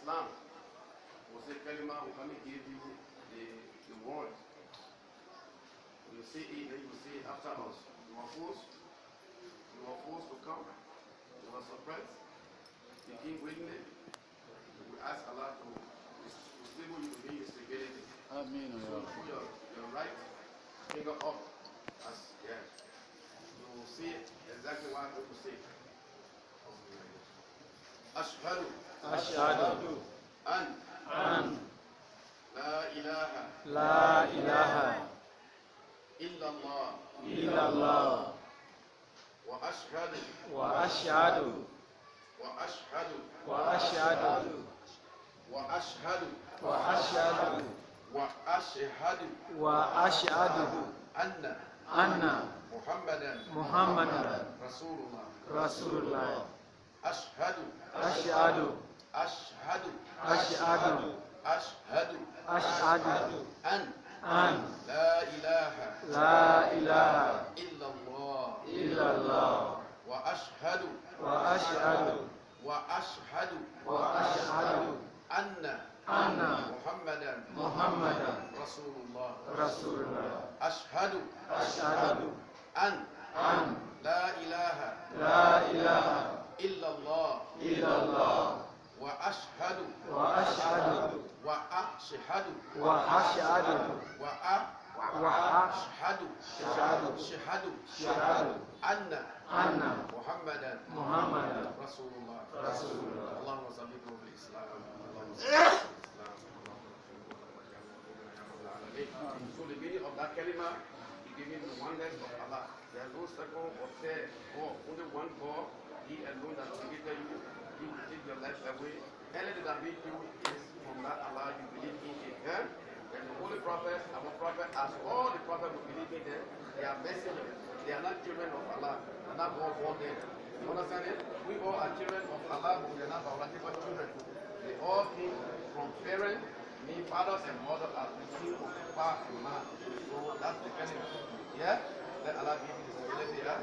Islam. We say kalima, we can give you the word. You say it, then you say it after us. You are forced to come. You are suppressed. You came willingly. We ask Allah to stable you to be instigated. Ameen. So put your right finger up as yeah. You see exactly what people say. Ashhadu an la ilaha illallah wa ashhadu anna Muhammadan Rasulullah. Ashhadu an la ilaha illallah wa ashhadu anna Muhammadan Rasulullah. Ashhadu an la ilaha illallah wa ashhadu anna Muhammadan Rasulullah. Allahumma salli ala Islam. So the meaning of that kalima is giving the oneness of Allah. There is no second or third God. Only one God. He alone that created you. He will take your life away. Anything that makes you is from that Allah you believe in Him. And the Holy Prophet, our Prophet, as all the prophets who believe in them, they are messengers. They are not children of Allah. They are not born them. You understand it? We all are children of Allah, but we are not biological children. They all came from parents. Me, fathers and mothers are received from far and man. So that's the kind. Yeah? Let Allah give you the stability. Yeah?